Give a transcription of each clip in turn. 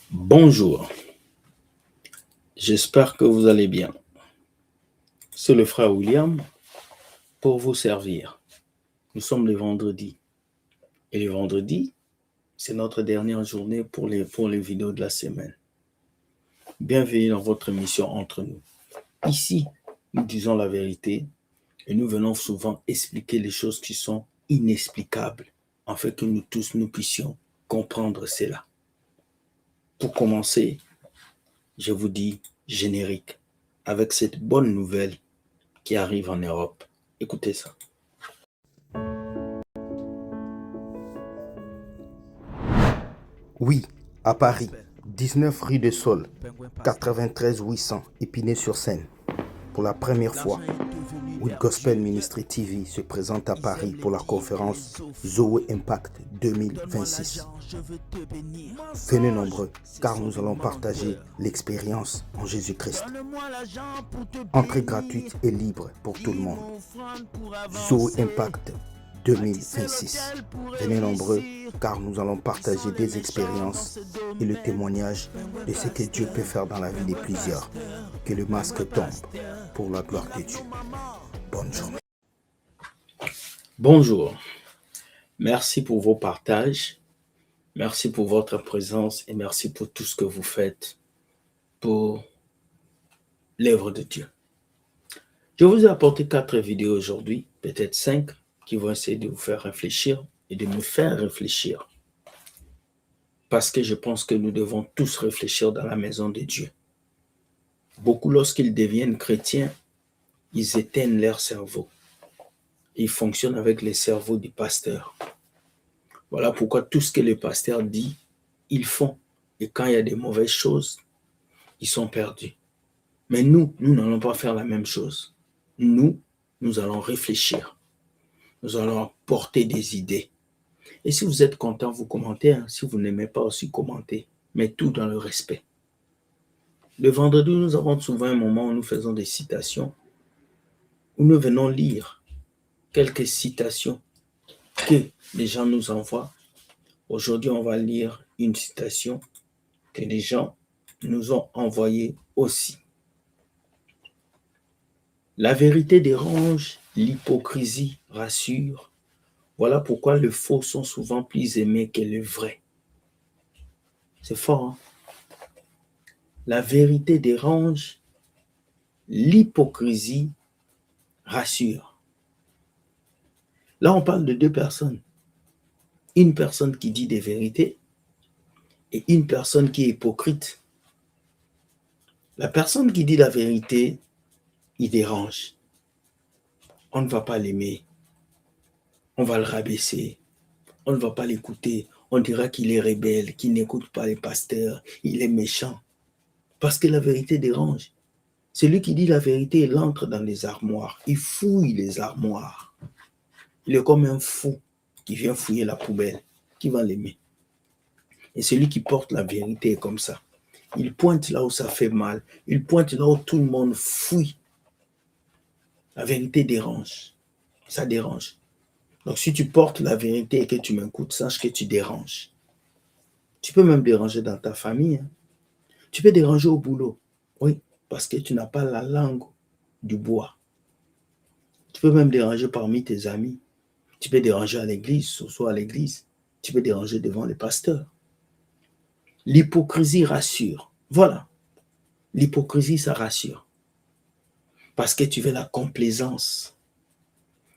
Bonjour, j'espère que vous allez bien. C'est le frère William pour vous servir. Nous sommes les vendredis. Et les vendredis, c'est notre dernière journée pour les vidéos de la semaine. Bienvenue dans votre émission Entre nous. Ici, nous disons la vérité et nous venons souvent expliquer les choses qui sont inexplicables afin que nous tous nous puissions comprendre cela. Pour commencer, je vous dis générique avec cette bonne nouvelle qui arrive en Europe. Écoutez ça. Oui, à Paris, 19 rue de Sol, 93 800, Épinay-sur-Seine. Pour la première fois, With Gospel Ministry TV se présente à Paris pour la conférence Zoe Impact 2026. Venez nombreux, car nous allons partager l'expérience en Jésus-Christ. Entrée gratuite et libre pour tout le monde. Zoe Impact 2026. Venez nombreux, car nous allons partager des expériences et le témoignage de ce que Dieu peut faire dans la vie de plusieurs. Que le masque tombe pour la gloire de Dieu. Bonne journée. Bonjour, merci pour vos partages, merci pour votre présence et merci pour tout ce que vous faites pour l'œuvre de Dieu. Je vous ai apporté 4 vidéos aujourd'hui, peut-être 5, qui vont essayer de vous faire réfléchir et de me faire réfléchir. Parce que je pense que nous devons tous réfléchir dans la maison de Dieu. Beaucoup, lorsqu'ils deviennent chrétiens, ils éteignent leur cerveau. Ils fonctionnent avec les cerveaux du pasteur. Voilà pourquoi tout ce que le pasteur dit, ils font. Et quand il y a des mauvaises choses, ils sont perdus. Mais nous n'allons pas faire la même chose. Nous allons réfléchir. Nous allons apporter des idées. Et si vous êtes content, vous commentez. Si vous n'aimez pas aussi, commentez. Mais tout dans le respect. Le vendredi, nous avons souvent un moment où nous faisons des citations, où nous venons lire quelques citations que les gens nous envoient. Aujourd'hui, on va lire une citation que les gens nous ont envoyée aussi. La vérité dérange, l'hypocrisie rassure. Voilà pourquoi les faux sont souvent plus aimés que le vrai. C'est fort, hein? La vérité dérange, l'hypocrisie rassure. Là, on parle de 2 personnes. Une personne qui dit des vérités et une personne qui est hypocrite. La personne qui dit la vérité, il dérange. On ne va pas l'aimer. On va le rabaisser. On ne va pas l'écouter. On dira qu'il est rebelle, qu'il n'écoute pas les pasteurs, il est méchant. Parce que la vérité dérange. Celui qui dit la vérité, il entre dans les armoires. Il fouille les armoires. Il est comme un fou qui vient fouiller la poubelle. Qui va l'aimer? Et celui qui porte la vérité est comme ça. Il pointe là où ça fait mal. Il pointe là où tout le monde fouille. La vérité dérange. Ça dérange. Donc si tu portes la vérité et que tu m'écoutes, sache que tu déranges. Tu peux même déranger dans ta famille. Hein. Tu peux déranger au boulot. Oui, parce que tu n'as pas la langue du bois. Tu peux même déranger parmi tes amis. Tu peux déranger à l'église, soit à l'église. Tu peux déranger devant les pasteurs. L'hypocrisie rassure. Voilà. L'hypocrisie, ça rassure. Parce que tu veux la complaisance.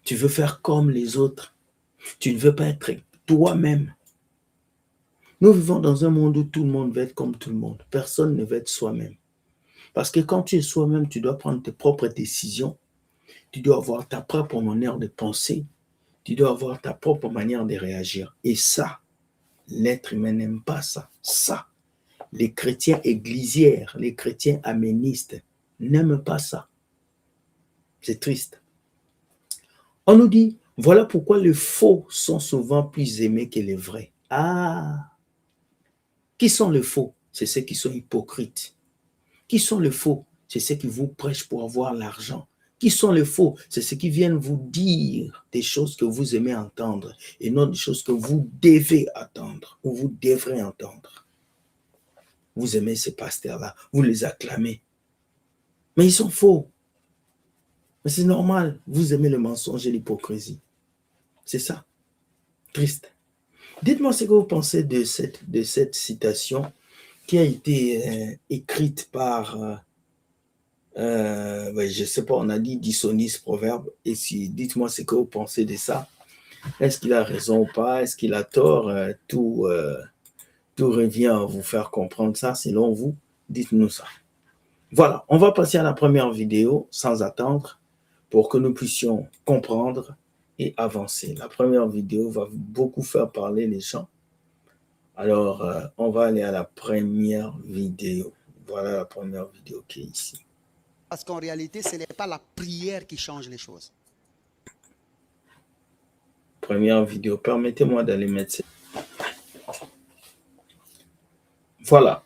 Tu veux faire comme les autres. Tu ne veux pas être toi-même. Nous vivons dans un monde où tout le monde veut être comme tout le monde. Personne ne veut être soi-même. Parce que quand tu es soi-même, tu dois prendre tes propres décisions. Tu dois avoir ta propre manière de penser. Tu dois avoir ta propre manière de réagir. Et ça, l'être humain n'aime pas ça. Ça, les chrétiens églisières, les chrétiens aménistes n'aiment pas ça. C'est triste. On nous dit, voilà pourquoi les faux sont souvent plus aimés que les vrais. Ah! Qui sont les faux? C'est ceux qui sont hypocrites. Qui sont les faux? C'est ceux qui vous prêchent pour avoir l'argent. Qui sont les faux? C'est ceux qui viennent vous dire des choses que vous aimez entendre et non des choses que vous devez attendre ou vous devrez entendre. vous aimez ces pasteurs-là, vous les acclamez. Mais ils sont faux. Mais c'est normal, vous aimez le mensonge et l'hypocrisie. C'est ça. Triste. Dites-moi ce que vous pensez de cette citation qui a été écrite par, je ne sais pas, on a dit Disonis Proverbe. Et si, dites-moi ce que vous pensez de ça. Est-ce qu'il a raison ou pas? Est-ce qu'il a tort? Tout revient à vous faire comprendre ça. Selon vous, dites-nous ça. Voilà, on va passer à la première vidéo sans attendre pour que nous puissions comprendre et avancer. La première vidéo va beaucoup faire parler les gens. Alors, on va aller à la première vidéo. Voilà la première vidéo qui est ici. Parce qu'en réalité, ce n'est pas la prière qui change les choses. Première vidéo. Permettez-moi d'aller mettre ça. Voilà.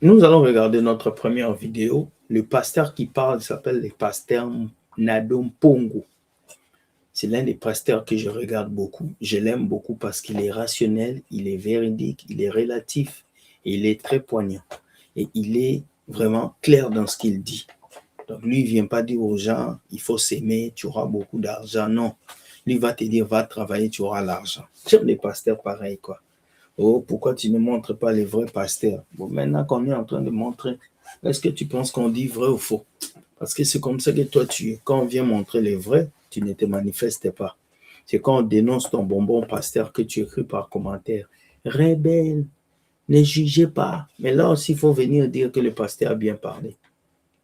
Nous allons regarder notre première vidéo. Le pasteur qui parle s'appelle le pasteur Nadom Pongo. C'est l'un des pasteurs que je regarde beaucoup. Je l'aime beaucoup parce qu'il est rationnel, il est véridique, il est relatif et il est très poignant. Et il est vraiment clair dans ce qu'il dit. Donc lui, il ne vient pas dire aux gens, il faut s'aimer, tu auras beaucoup d'argent. Non. Lui va te dire, va travailler, tu auras l'argent. J'aime les pasteurs pareils, quoi. Oh, pourquoi tu ne montres pas les vrais pasteurs? Bon, maintenant qu'on est en train de montrer, est-ce que tu penses qu'on dit vrai ou faux? Parce que c'est comme ça que toi, quand on vient montrer les vrais, tu ne te manifestes pas. C'est quand on dénonce ton bonbon pasteur que tu écris par commentaire. Rebelle, ne jugez pas. Mais là aussi, il faut venir dire que le pasteur a bien parlé.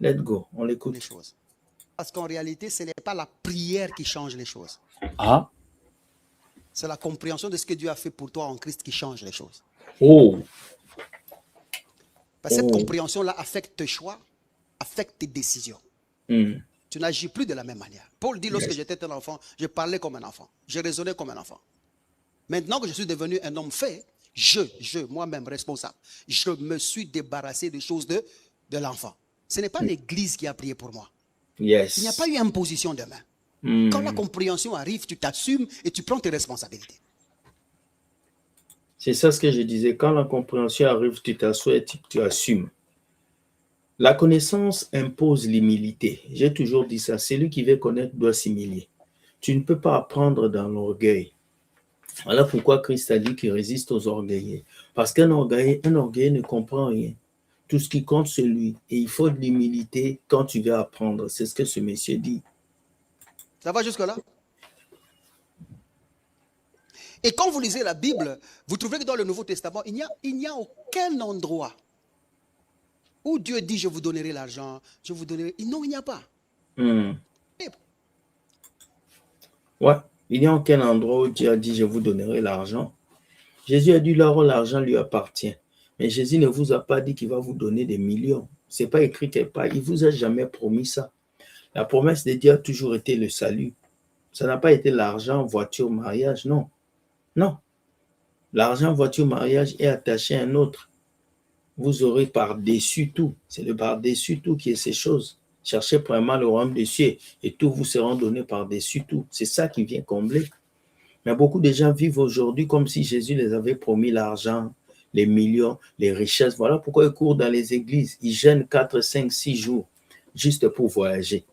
Let's go, on l'écoute. Les choses. Parce qu'en réalité, ce n'est pas la prière qui change les choses. Ah. C'est la compréhension de ce que Dieu a fait pour toi en Christ qui change les choses. Oh. Parce que cette compréhension-là affecte tes choix, affecte tes décisions. Tu n'agis plus de la même manière. Paul dit, lorsque j'étais un enfant, je parlais comme un enfant. Je raisonnais comme un enfant. Maintenant que je suis devenu un homme fait, moi-même responsable, je me suis débarrassé des choses de l'enfant. Ce n'est pas l'Église qui a prié pour moi. Yes. Il n'y a pas eu imposition de main. Quand la compréhension arrive, tu t'assumes et tu prends tes responsabilités. C'est ça ce que je disais. Quand la compréhension arrive, tu t'assois et tu assumes. La connaissance impose l'humilité. J'ai toujours dit ça. Celui qui veut connaître doit s'humilier. Tu ne peux pas apprendre dans l'orgueil. Voilà pourquoi Christ a dit qu'il résiste aux orgueilleux. Parce qu'un orgueilleux ne comprend rien. Tout ce qui compte, c'est lui. Et il faut de l'humilité quand tu veux apprendre. C'est ce que ce monsieur dit. Ça va jusque-là? Et quand vous lisez la Bible, vous trouverez que dans le Nouveau Testament, il n'y a aucun endroit où Dieu dit, je vous donnerai l'argent, je vous donnerai... Non, il n'y a pas. Ouais, il n'y a aucun endroit où Dieu a dit, je vous donnerai l'argent. Jésus a dit, l'argent lui appartient. Mais Jésus ne vous a pas dit qu'il va vous donner des millions. Ce n'est pas écrit quelque part. Il ne vous a jamais promis ça. La promesse de Dieu a toujours été le salut. Ça n'a pas été l'argent, voiture, mariage, non. Non. L'argent, voiture, mariage est attaché à un autre. Vous aurez par-dessus tout. C'est le par-dessus tout qui est ces choses. Cherchez premièrement le royaume des cieux et tout vous sera donné par-dessus tout. C'est ça qui vient combler. Mais beaucoup de gens vivent aujourd'hui comme si Jésus les avait promis l'argent, les millions, les richesses. Voilà pourquoi ils courent dans les églises. Ils jeûnent 4, 5, 6 jours juste pour voyager.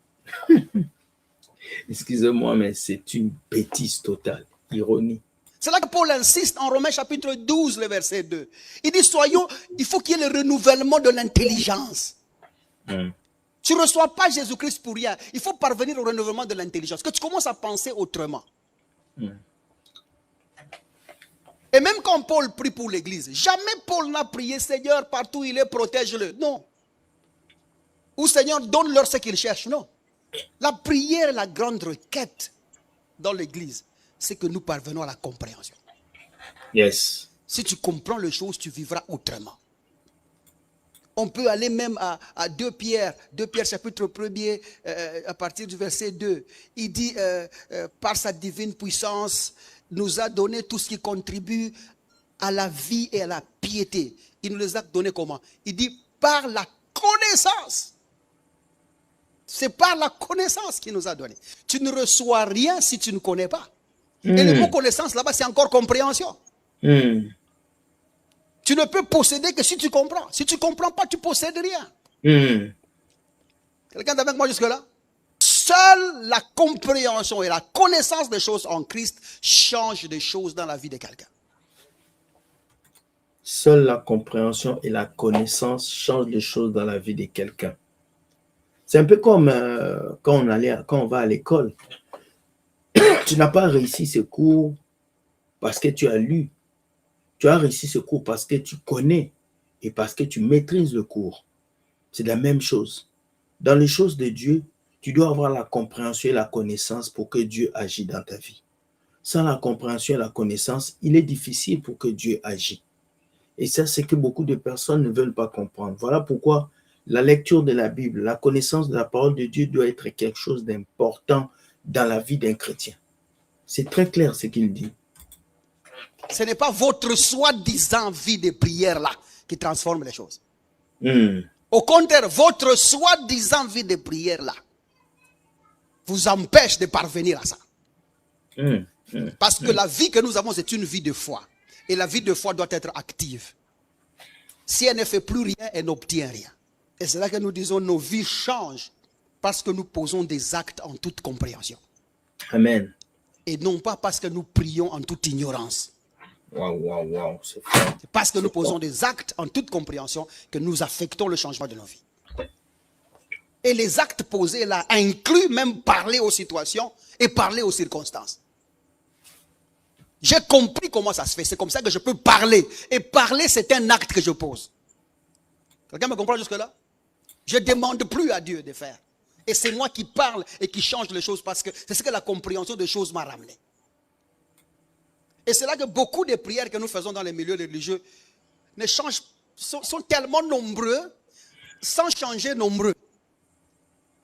Excusez-moi, mais c'est une bêtise totale. Ironie. C'est là que Paul insiste en Romains chapitre 12, le verset 2. Il dit, il faut qu'il y ait le renouvellement de l'intelligence. Tu ne reçois pas Jésus-Christ pour rien. Il faut parvenir au renouvellement de l'intelligence. Que tu commences à penser autrement. Et même quand Paul prie pour l'église, jamais Paul n'a prié, Seigneur, partout où il est, protège-le. Non. Ou Seigneur, donne-leur ce qu'ils cherchent. Non. La prière est la grande requête dans l'église. C'est que nous parvenons à la compréhension. Yes. Si tu comprends les choses, tu vivras autrement. On peut aller même à 2 Pierre chapitre 1er, à partir du verset 2. Il dit, par sa divine puissance, nous a donné tout ce qui contribue à la vie et à la piété. Il nous les a donné comment? Il dit, par la connaissance. C'est par la connaissance qu'il nous a donné. Tu ne reçois rien si tu ne connais pas. Et le mot connaissance, là-bas, c'est encore compréhension. Tu ne peux posséder que si tu comprends. Si tu ne comprends pas, tu ne possèdes rien. Quelqu'un est avec moi jusque-là? Seule la compréhension et la connaissance des choses en Christ change des choses dans la vie de quelqu'un. Seule la compréhension et la connaissance changent les choses dans la vie de quelqu'un. C'est un peu comme quand on va à l'école. Tu n'as pas réussi ce cours parce que tu as lu. Tu as réussi ce cours parce que tu connais et parce que tu maîtrises le cours. C'est la même chose. Dans les choses de Dieu, tu dois avoir la compréhension et la connaissance pour que Dieu agisse dans ta vie. Sans la compréhension et la connaissance, il est difficile pour que Dieu agisse. Et ça, c'est que beaucoup de personnes ne veulent pas comprendre. Voilà pourquoi la lecture de la Bible, la connaissance de la parole de Dieu doit être quelque chose d'important dans la vie d'un chrétien. C'est très clair ce qu'il dit. Ce n'est pas votre soi-disant vie de prière là qui transforme les choses. Au contraire, votre soi-disant vie de prière là vous empêche de parvenir à ça. Parce que la vie que nous avons, c'est une vie de foi. Et la vie de foi doit être active. Si elle ne fait plus rien, elle n'obtient rien. Et c'est là que nous disons nos vies changent parce que nous posons des actes en toute compréhension. Amen. Et non pas parce que nous prions en toute ignorance. Waouh, c'est fort. C'est parce que nous posons des actes en toute compréhension que nous affectons le changement de nos vies. Et les actes posés là incluent même parler aux situations et parler aux circonstances. J'ai compris comment ça se fait. C'est comme ça que je peux parler. Et parler, c'est un acte que je pose. Quelqu'un me comprend jusque-là? Je ne demande plus à Dieu de faire. Et c'est moi qui parle et qui change les choses parce que c'est ce que la compréhension des choses m'a ramené. Et c'est là que beaucoup de prières que nous faisons dans les milieux religieux sont tellement nombreux sans changer nombreux.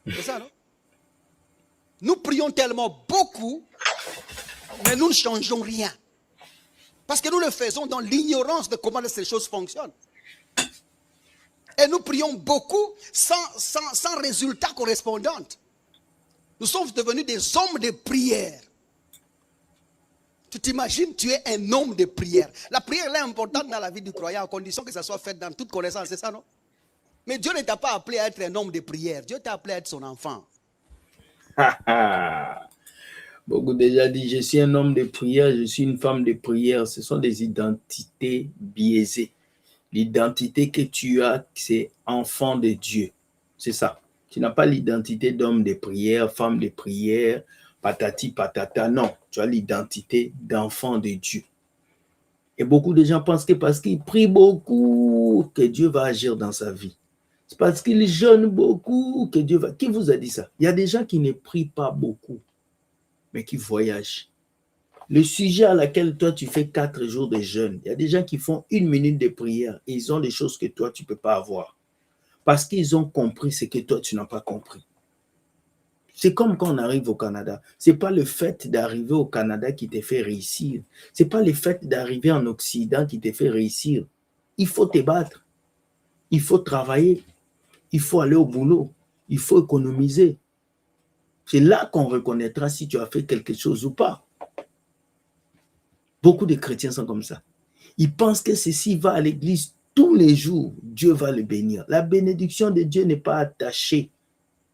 C'est ça, non? Nous prions tellement beaucoup, mais nous ne changeons rien. Parce que nous le faisons dans l'ignorance de comment ces choses fonctionnent. Et nous prions beaucoup sans résultat correspondant. Nous sommes devenus des hommes de prière. Tu t'imagines, tu es un homme de prière. La prière elle est importante dans la vie du croyant, à condition que ça soit fait dans toute connaissance, c'est ça, non? Mais Dieu ne t'a pas appelé à être un homme de prière. Dieu t'a appelé à être son enfant. Beaucoup déjà dit, je suis un homme de prière, je suis une femme de prière. Ce sont des identités biaisées. L'identité que tu as, c'est enfant de Dieu. C'est ça. Tu n'as pas l'identité d'homme de prière, femme de prière, patati patata. Non, tu as l'identité d'enfant de Dieu. Et beaucoup de gens pensent que parce qu'ils prient beaucoup, que Dieu va agir dans sa vie. C'est parce qu'ils jeûnent beaucoup que Dieu va... Qui vous a dit ça? Il y a des gens qui ne prient pas beaucoup, mais qui voyagent. Le sujet à laquelle toi, tu fais 4 jours de jeûne, il y a des gens qui font 1 minute de prière et ils ont des choses que toi, tu ne peux pas avoir. Parce qu'ils ont compris ce que toi, tu n'as pas compris. C'est comme quand on arrive au Canada. Ce n'est pas le fait d'arriver au Canada qui te fait réussir. Ce n'est pas le fait d'arriver en Occident qui te fait réussir. Il faut te battre. Il faut travailler. Il faut aller au boulot. Il faut économiser. C'est là qu'on reconnaîtra si tu as fait quelque chose ou pas. Beaucoup de chrétiens sont comme ça. Ils pensent que s'il va à l'église tous les jours, Dieu va le bénir. La bénédiction de Dieu n'est pas attachée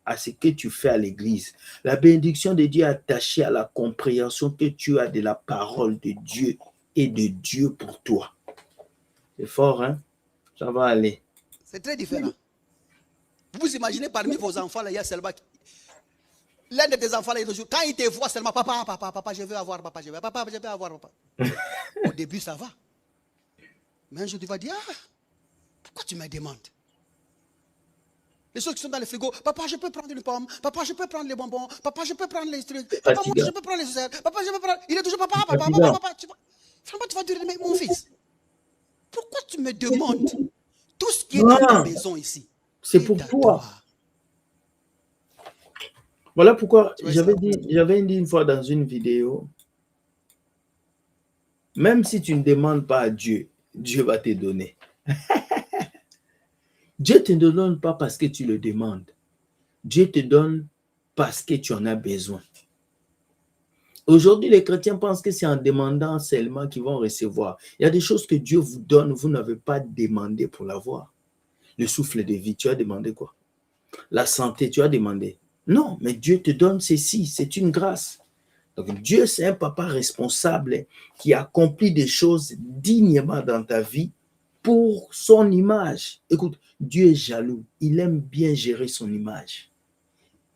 à ce que tu fais à l'église. La bénédiction de Dieu est attachée à la compréhension que tu as de la parole de Dieu et de Dieu pour toi. C'est fort, hein? Ça va aller. C'est très différent. Vous imaginez parmi vos enfants, là, il y a seulement... L'un de tes enfants, là, quand il te voit seulement, papa, je veux avoir, papa, je veux avoir, papa. Au début, ça va. Mais un jour, tu vas dire, pourquoi tu me demandes? Les choses qui sont dans le frigo, papa, je peux prendre une pomme, papa, je peux prendre les bonbons, papa, je peux prendre les trucs, papa, moi, je peux prendre les œufs, papa, je peux prendre... Il est toujours papa. Vraiment, tu vas dire, mais mon fils, pourquoi tu me demandes tout ce qui est dans ta maison ici? C'est pour toi. Voilà pourquoi j'avais dit une fois dans une vidéo, même si tu ne demandes pas à Dieu, Dieu va te donner. Dieu ne te donne pas parce que tu le demandes. Dieu te donne parce que tu en as besoin. Aujourd'hui, les chrétiens pensent que c'est en demandant seulement qu'ils vont recevoir. Il y a des choses que Dieu vous donne, vous n'avez pas demandé pour l'avoir. Le souffle de vie, tu as demandé quoi? La santé, tu as demandé. Non, mais Dieu te donne ceci, c'est une grâce. Donc Dieu, c'est un papa responsable qui accomplit des choses dignement dans ta vie pour son image. Écoute, Dieu est jaloux, il aime bien gérer son image.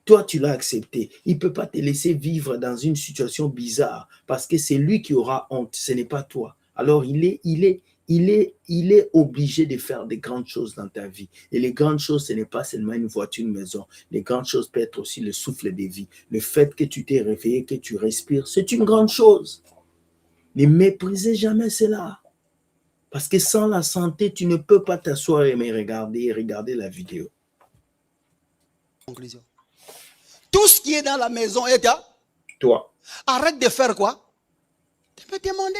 Toi, tu l'as accepté. Il ne peut pas te laisser vivre dans une situation bizarre parce que c'est lui qui aura honte, ce n'est pas toi. Alors, il est obligé de faire des grandes choses dans ta vie. Et les grandes choses, ce n'est pas seulement une voiture, une maison. Les grandes choses peuvent être aussi le souffle de vie. Le fait que tu t'es réveillé, que tu respires, c'est une grande chose. Ne méprisez jamais cela. Parce que sans la santé, tu ne peux pas t'asseoir et me regarder la vidéo. Conclusion. Tout ce qui est dans la maison est à toi. Arrête de faire quoi? De me demander.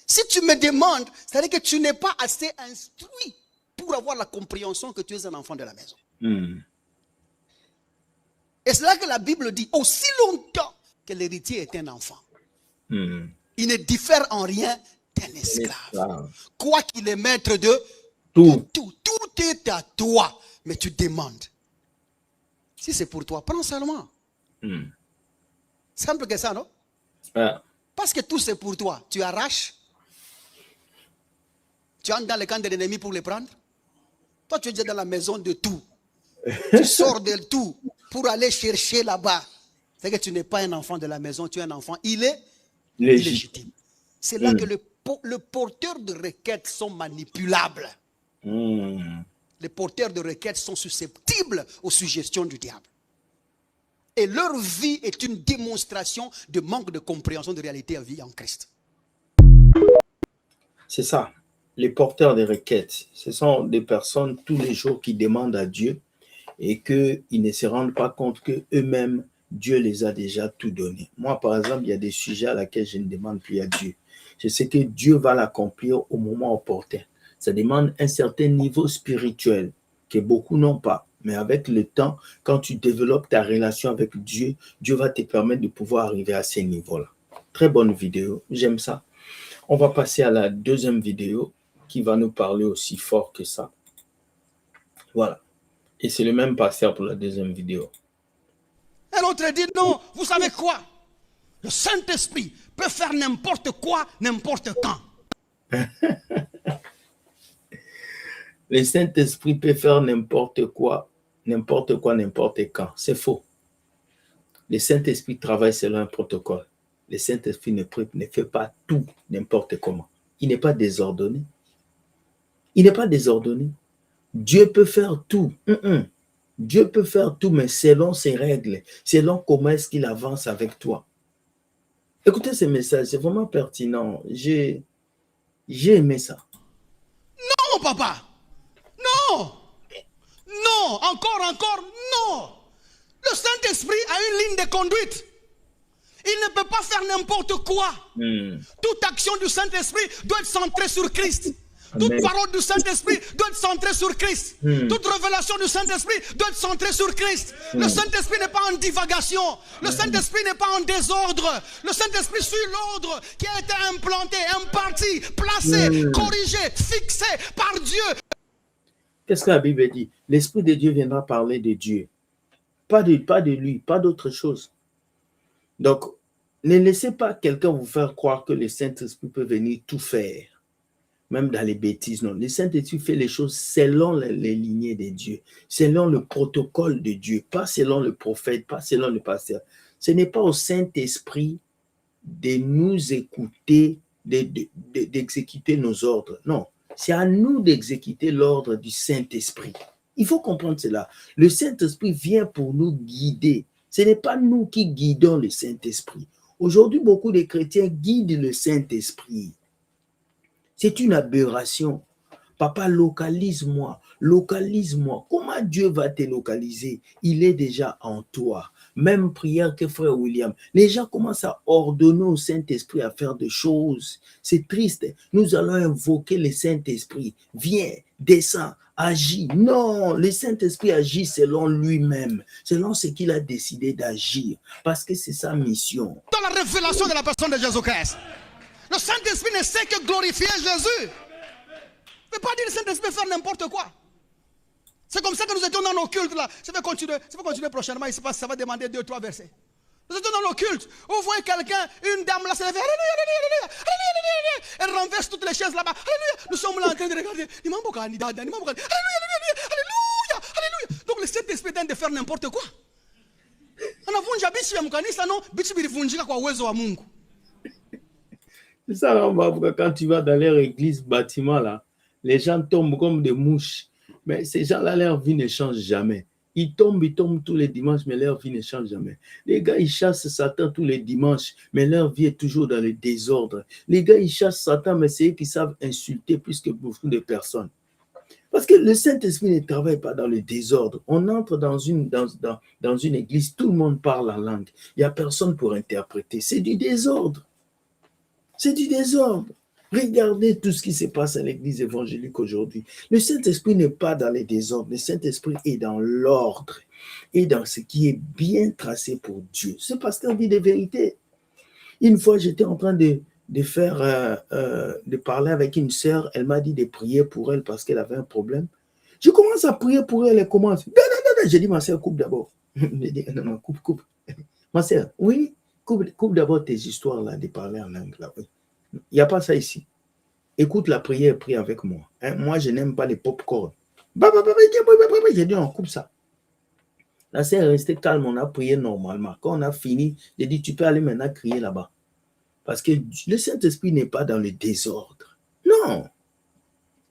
Si tu me demandes, c'est-à-dire que tu n'es pas assez instruit pour avoir la compréhension que tu es un enfant de la maison. Et c'est là que la Bible dit, aussi longtemps que l'héritier est un enfant, il ne diffère en rien d'un esclave. Quoi qu'il est maître de tout. Tout est à toi, mais tu demandes. Si c'est pour toi, prends seulement. Simple que ça, non? Parce que tout c'est pour toi. Tu arraches. Tu entres dans le camp de l'ennemi pour les prendre. Toi, tu es déjà dans la maison de tout. Tu sors de tout pour aller chercher là-bas. C'est que tu n'es pas un enfant de la maison, tu es un enfant. Il est illégitime. C'est là que le porteur de requêtes sont manipulables. Les porteurs de requêtes sont susceptibles aux suggestions du diable. Et leur vie est une démonstration de manque de compréhension de réalité à vie en Christ. C'est ça. Les porteurs de requêtes, ce sont des personnes tous les jours qui demandent à Dieu et qu'ils ne se rendent pas compte qu'eux-mêmes, Dieu les a déjà tout donné. Moi, par exemple, il y a des sujets à laquelle je ne demande plus à Dieu. Je sais que Dieu va l'accomplir au moment opportun. Ça demande un certain niveau spirituel que beaucoup n'ont pas. Mais avec le temps, quand tu développes ta relation avec Dieu, Dieu va te permettre de pouvoir arriver à ces niveaux-là. Très bonne vidéo, j'aime ça. On va passer à la deuxième vidéo qui va nous parler aussi fort que ça. Voilà. Et c'est le même pasteur pour la deuxième vidéo. Et l'autre dit non, vous savez quoi? Le Saint-Esprit peut faire n'importe quoi, n'importe quand. Le Saint-Esprit peut faire n'importe quoi, n'importe quand. C'est faux. Le Saint-Esprit travaille selon un protocole. Le Saint-Esprit ne fait pas tout n'importe comment. Il n'est pas désordonné. Il n'est pas désordonné. Dieu peut faire tout. Dieu peut faire tout, mais selon ses règles, selon comment est-ce qu'il avance avec toi. Écoutez ce message, c'est vraiment pertinent. J'ai aimé ça. Non, papa. Non. Non, encore, non. Le Saint-Esprit a une ligne de conduite. Il ne peut pas faire n'importe quoi. Toute action du Saint-Esprit doit être centrée sur Christ. Toute parole du Saint-Esprit doit être centrée sur Christ. Toute révélation du Saint-Esprit doit être centrée sur Christ. Le Saint-Esprit n'est pas en divagation. Le Saint-Esprit n'est pas en désordre. Le Saint-Esprit suit l'ordre qui a été implanté, imparti, placé, corrigé, fixé par Dieu. Qu'est-ce que la Bible dit? L'Esprit de Dieu viendra parler de Dieu. Pas de lui, pas d'autre chose. Donc, ne laissez pas quelqu'un vous faire croire que le Saint-Esprit peut venir tout faire. Même dans les bêtises, non. Le Saint-Esprit fait les choses selon les lignées de Dieu, selon le protocole de Dieu, pas selon le prophète, pas selon le pasteur. Ce n'est pas au Saint-Esprit de nous écouter, d'exécuter nos ordres. Non, c'est à nous d'exécuter l'ordre du Saint-Esprit. Il faut comprendre cela. Le Saint-Esprit vient pour nous guider. Ce n'est pas nous qui guidons le Saint-Esprit. Aujourd'hui, beaucoup de chrétiens guident le Saint-Esprit. C'est une aberration. Papa, localise-moi, localise-moi. Comment Dieu va te localiser? Il est déjà en toi. Même prière que frère William. Les gens commencent à ordonner au Saint-Esprit à faire des choses. C'est triste. Nous allons invoquer le Saint-Esprit. Viens, descends, agis. Non, le Saint-Esprit agit selon lui-même, selon ce qu'il a décidé d'agir, parce que c'est sa mission. Dans la révélation de la personne de Jésus-Christ, le Saint-Esprit ne sait que glorifier Jésus. Ne peut pas dire que le Saint-Esprit faire n'importe quoi. C'est comme ça que nous étions dans nos cultes là. Je vais continuer prochainement. Il se passe, ça va demander 2-3 versets. Nous étions dans nos cultes. Vous voyez quelqu'un, une dame là, se lever. Alléluia, alléluia, alléluia, alléluia. Elle renverse toutes les chaises là-bas. Alléluia. Nous sommes là en train de regarder. Alléluia, alléluia, alléluia, alléluia. Donc le Saint-Esprit tente de faire n'importe quoi. Anavunja bichi ya mkanisa no, bichi bilivunjika kwa uwezo wa Mungu. C'est ça, quand tu vas dans leur église, bâtiment là, les gens tombent comme des mouches. Mais ces gens-là, leur vie ne change jamais. Ils tombent tous les dimanches, mais leur vie ne change jamais. Les gars, ils chassent Satan tous les dimanches, mais leur vie est toujours dans le désordre. Les gars, ils chassent Satan, mais c'est eux qui savent insulter plus que beaucoup de personnes. Parce que le Saint-Esprit ne travaille pas dans le désordre. On entre dans une église, tout le monde parle la langue. Il n'y a personne pour interpréter. C'est du désordre. C'est du désordre. Regardez tout ce qui se passe à l'église évangélique aujourd'hui. Le Saint-Esprit n'est pas dans les désordres. Le Saint-Esprit est dans l'ordre et dans ce qui est bien tracé pour Dieu. C'est parce qu'on dit des vérités. Une fois, j'étais en train de parler avec une sœur. Elle m'a dit de prier pour elle parce qu'elle avait un problème. Je commence à prier pour elle. Elle commence. Non. J'ai dit, ma sœur, coupe d'abord. J'ai dit, non, coupe. Ma sœur, oui, coupe d'abord tes histoires là, de parler en langue là. Oui. Il n'y a pas ça ici. Écoute la prière, prie avec moi. Hein? Moi, je n'aime pas les pop-corn. J'ai dit, on coupe ça. La sœur est restée calme, on a prié normalement. Quand on a fini, j'ai dit, tu peux aller maintenant crier là-bas. Parce que le Saint-Esprit n'est pas dans le désordre. Non.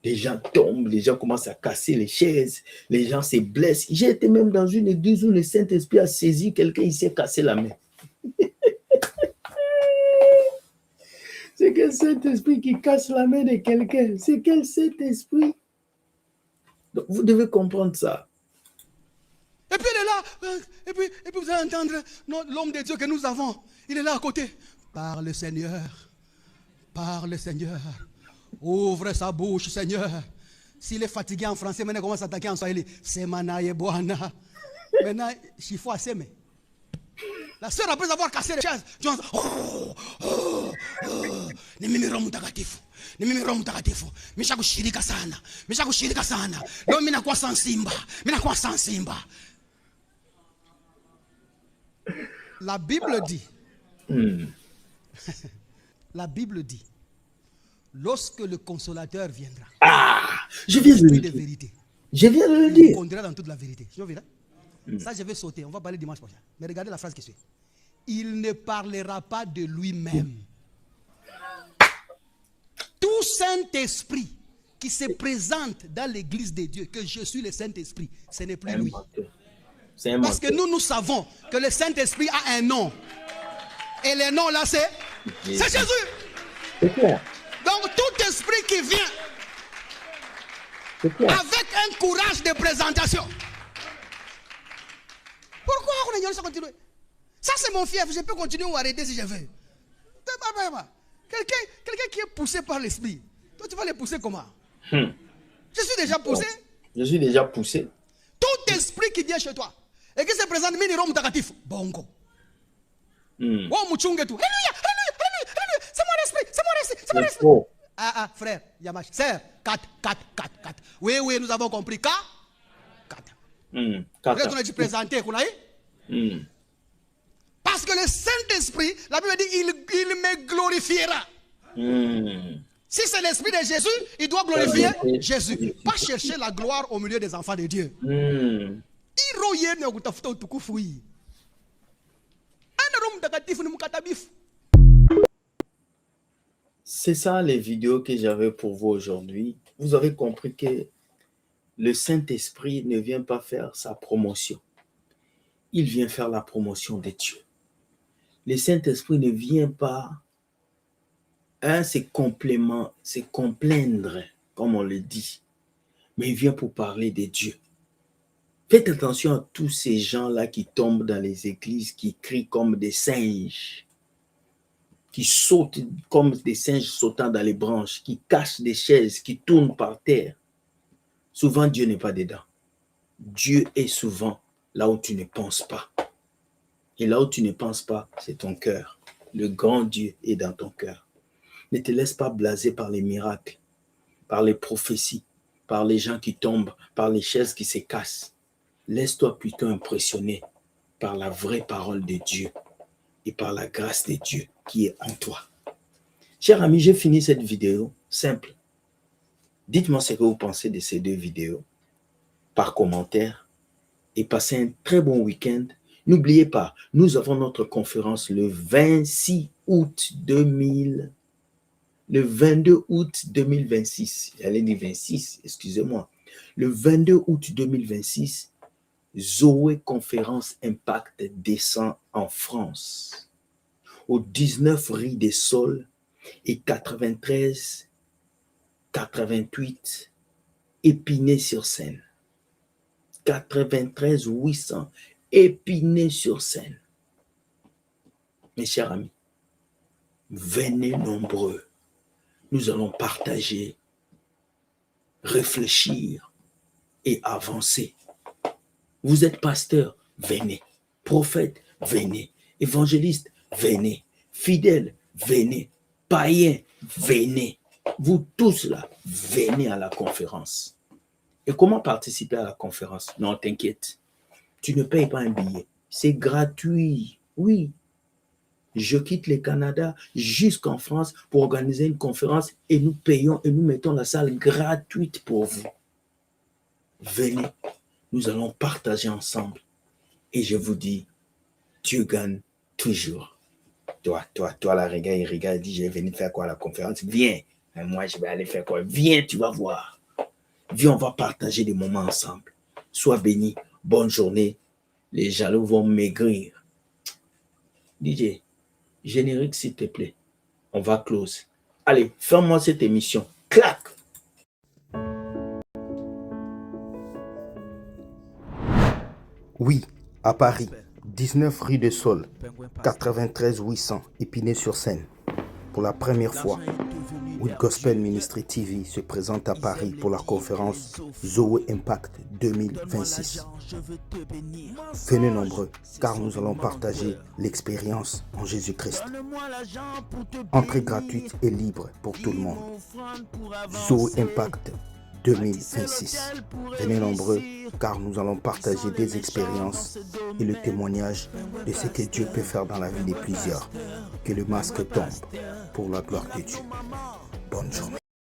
Les gens tombent, les gens commencent à casser les chaises, les gens se blessent. J'ai été même dans une église où le Saint-Esprit a saisi quelqu'un, il s'est cassé la main. C'est quel Saint-Esprit qui casse la main de quelqu'un? C'est quel Saint-Esprit? Donc, vous devez comprendre ça. Et puis il est là. Et puis vous allez entendre l'homme de Dieu que nous avons. Il est là à côté. Parle Seigneur. Parle Seigneur. Ouvre sa bouche Seigneur. S'il est fatigué en français, maintenant il commence à attaquer en swahili. Semana ye Bwana. Maintenant, il faut s'aimer. La sœur, après avoir cassé les chaises, tu entends, nimimiro mtakatifu, mishakushirika sana, leo mina kwa sansimba. La Bible dit, lorsque le consolateur viendra, je viens de le dire. Vérité, je viens de le dire. Il conduira dans toute la vérité. Ça, je vais sauter. On va parler dimanche prochain. Mais regardez la phrase qui suit. Il ne parlera pas de lui-même. Tout Saint-Esprit qui se présente dans l'église de Dieu, que je suis le Saint-Esprit, ce n'est plus lui. Parce que nous savons que le Saint-Esprit a un nom. Et le nom là, c'est Jésus. C'est clair. Donc tout esprit qui vient avec un courage de présentation. Pourquoi on a continué? Ça c'est mon fief, je peux continuer ou arrêter si je veux. Quelqu'un qui est poussé par l'esprit, toi tu vas le pousser comment? Je suis déjà poussé. Je suis déjà poussé. Tout esprit qui vient chez toi et qui se présente mini-rom mutakatif, bongo. Oh muchunge tout. Alléluia, c'est mon esprit. Ah, frère, Yamash, sœur, 4. Oui, nous avons compris. 4. Après, on a dû présenter, parce que le Saint-Esprit, la Bible dit, il me glorifiera. Si c'est l'Esprit de Jésus, il doit glorifier Jésus. Pas chercher la gloire au milieu des enfants de Dieu. C'est ça les vidéos que j'avais pour vous aujourd'hui. Vous avez compris que le Saint-Esprit ne vient pas faire sa promotion. Il vient faire la promotion de Dieu. Le Saint-Esprit ne vient pas se complaindre, comme on le dit, mais il vient pour parler de Dieu. Faites attention à tous ces gens-là qui tombent dans les églises, qui crient comme des singes, qui sautent comme des singes sautant dans les branches, qui cachent des chaises, qui tournent par terre. Souvent, Dieu n'est pas dedans. Dieu est souvent là où tu ne penses pas. Et là où tu ne penses pas, c'est ton cœur. Le grand Dieu est dans ton cœur. Ne te laisse pas blaser par les miracles, par les prophéties, par les gens qui tombent, par les chaises qui se cassent. Laisse-toi plutôt impressionner par la vraie parole de Dieu et par la grâce de Dieu qui est en toi. Chers amis, j'ai fini cette vidéo simple. Dites-moi ce que vous pensez de ces deux vidéos par commentaire et passez un très bon week-end. N'oubliez pas, nous avons notre conférence le 22 août 2026. J'allais dire 26, excusez-moi. Le 22 août 2026, Zoé Conférence Impact descend en France, au 19 rue des Saules et 88 Épinay-sur-Seine. 93 800 Épinay-sur-Seine. Mes chers amis, venez nombreux. Nous allons partager, réfléchir et avancer. Vous êtes pasteur, venez. Prophète, venez. Évangéliste, venez. Fidèle, venez. Païen, venez. Vous tous là, venez à la conférence. Et comment participer à la conférence? Non, t'inquiète. Tu ne payes pas un billet. C'est gratuit. Oui. Je quitte le Canada jusqu'en France pour organiser une conférence et nous payons et nous mettons la salle gratuite pour vous. Venez, nous allons partager ensemble. Et je vous dis, Dieu gagne toujours. Toi, la regarde, dit, je vais venir faire quoi à la conférence? Viens. Et moi, je vais aller faire quoi? Viens, tu vas voir. Viens, on va partager des moments ensemble. Sois béni. Bonne journée. Les jaloux vont maigrir. DJ, générique s'il te plaît. On va close. Allez, ferme-moi cette émission. Clac! Oui, à Paris, 19 rue des Saules, 93 800 Épinay-sur-Seine. Pour la première fois, With Gospel Ministry TV se présente à Paris pour la conférence Zoé Impact 2026. Venez nombreux, car nous allons partager l'expérience en Jésus-Christ. Entrée gratuite et libre pour tout le monde. Zoé Impact 2026. Venez nombreux, car nous allons partager des expériences et le témoignage de ce que Dieu peut faire dans la vie de plusieurs. Que le masque tombe pour la gloire de Dieu. Bonne journée.